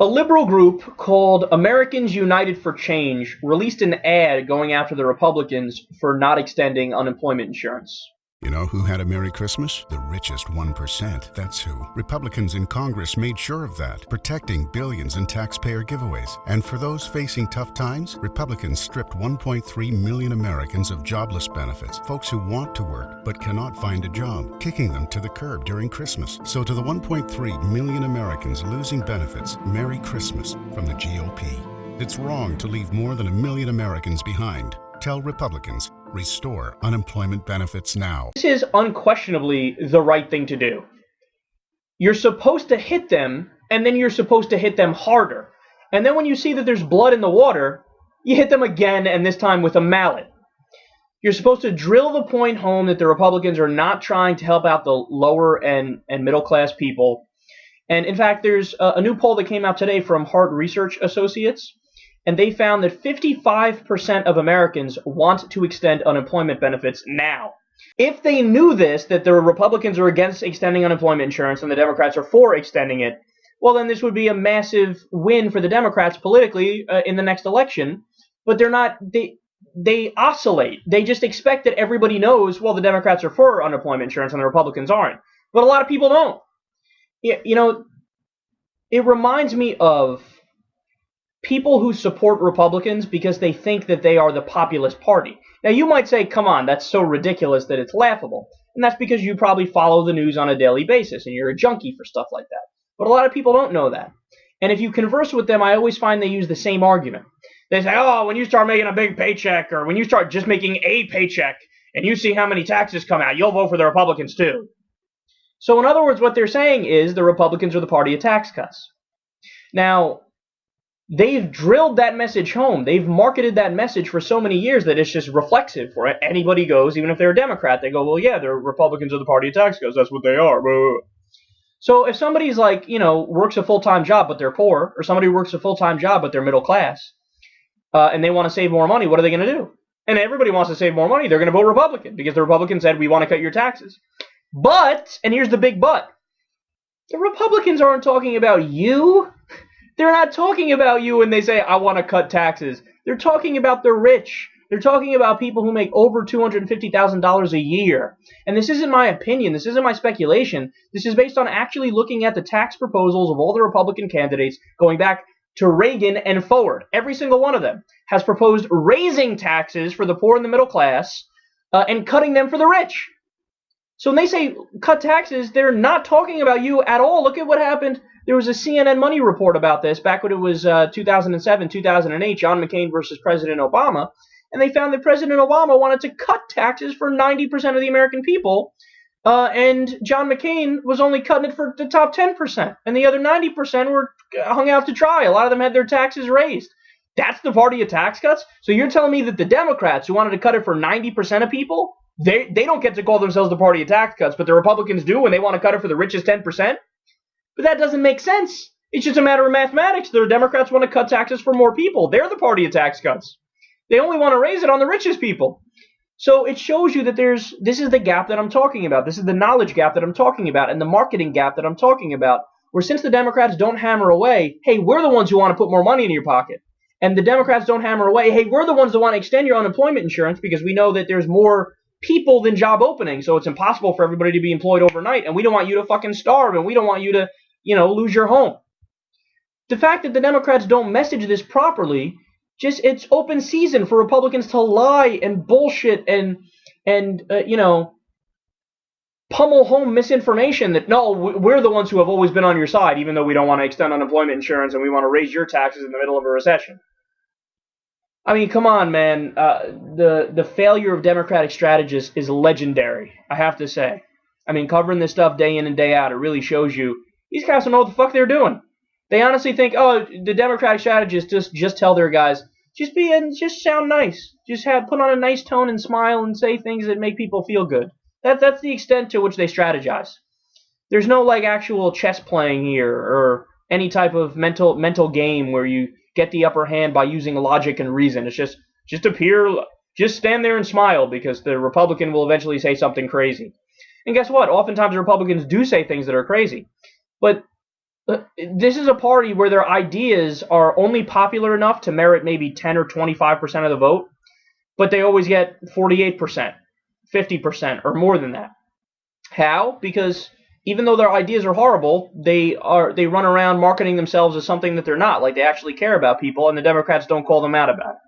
A liberal group called Americans United for Change released an ad going after the Republicans for not extending unemployment insurance. You know who had a Merry Christmas? The richest 1%. That's who. Republicans in Congress made sure of that, protecting billions in taxpayer giveaways. And for those facing tough times, Republicans stripped 1.3 million Americans of jobless benefits, folks who want to work but cannot find a job, kicking them to the curb during Christmas. So to the 1.3 million Americans losing benefits, Merry Christmas from the GOP. It's wrong to leave more than 1 million Americans behind. Tell Republicans, restore unemployment benefits now. This is unquestionably the right thing to do. You're supposed to hit them, and then you're supposed to hit them harder. And then when you see that there's blood in the water, you hit them again, and this time with a mallet. You're supposed to drill the point home that the Republicans are not trying to help out the lower and middle class people. And in fact, there's a new poll that came out today from Hart Research Associates, and they found that 55% of Americans want to extend unemployment benefits now. If they knew this, that the Republicans are against extending unemployment insurance and the Democrats are for extending it, well, then this would be a massive win for the Democrats politically in the next election. But they're not. They oscillate. They just expect that everybody knows, well, the Democrats are for unemployment insurance and the Republicans aren't. But a lot of people don't. You know, it reminds me of people who support Republicans because they think that they are the populist party. Now, you might say, come on, that's so ridiculous that it's laughable. And that's because you probably follow the news on a daily basis and you're a junkie for stuff like that. But a lot of people don't know that. And if you converse with them, I always find they use the same argument. They say, oh, when you start making a big paycheck, or when you start just making a paycheck and you see how many taxes come out, you'll vote for the Republicans too. So in other words, what they're saying is the Republicans are the party of tax cuts. Now, they've drilled that message home. They've marketed that message for so many years that it's just reflexive for it. Anybody goes, even if they're a Democrat, they go, well, yeah, they're Republicans of the party of tax cuts. That's what they are. So if somebody's like, works a full-time job, but they're poor, or somebody works a full-time job, but they're middle class, and they want to save more money, what are they going to do? And everybody wants to save more money. They're going to vote Republican because the Republicans said, we want to cut your taxes. But, and here's the big but, the Republicans aren't talking about you. They're not talking about you when they say, I want to cut taxes. They're talking about the rich. They're talking about people who make over $250,000 a year. And this isn't my opinion. This isn't my speculation. This is based on actually looking at the tax proposals of all the Republican candidates going back to Reagan and forward. Every single one of them has proposed raising taxes for the poor and the middle class and cutting them for the rich. So when they say cut taxes, they're not talking about you at all. Look at what happened. There was a CNN Money report about this back when it was 2007, 2008, John McCain versus President Obama. And they found that President Obama wanted to cut taxes for 90% of the American people. And John McCain was only cutting it for the top 10%. And the other 90% were hung out to dry. A lot of them had their taxes raised. That's the party of tax cuts? So you're telling me that the Democrats who wanted to cut it for 90% of people, they don't get to call themselves the party of tax cuts, but the Republicans do when they want to cut it for the richest 10%? But that doesn't make sense. It's just a matter of mathematics. The Democrats want to cut taxes for more people. They're the party of tax cuts. They only want to raise it on the richest people. So it shows you that this is the gap that I'm talking about. This is the knowledge gap that I'm talking about and the marketing gap that I'm talking about, where since the Democrats don't hammer away, hey, we're the ones who want to put more money in your pocket. And the Democrats don't hammer away, hey, we're the ones that want to extend your unemployment insurance because we know that there's more people than job openings, so it's impossible for everybody to be employed overnight, and we don't want you to fucking starve, and we don't want you to, lose your home. The fact that the Democrats don't message this properly, it's open season for Republicans to lie and bullshit and pummel home misinformation that, no, we're the ones who have always been on your side, even though we don't want to extend unemployment insurance and we want to raise your taxes in the middle of a recession. I mean, come on, man. The failure of Democratic strategists is legendary, I have to say. I mean, covering this stuff day in and day out, it really shows you these guys don't know what the fuck they're doing. They honestly think, oh, the Democratic strategists just tell their guys, just sound nice. Just put on a nice tone and smile and say things that make people feel good. That's the extent to which they strategize. There's no actual chess playing here or any type of mental game where you get the upper hand by using logic and reason. It's just stand there and smile because the Republican will eventually say something crazy. And guess what? Oftentimes the Republicans do say things that are crazy. But This is a party where their ideas are only popular enough to merit maybe 10 or 25% of the vote, but they always get 48%, 50%, or more than that. How? Because even though their ideas are horrible, they run around marketing themselves as something that they're not, like they actually care about people, and the Democrats don't call them out about it.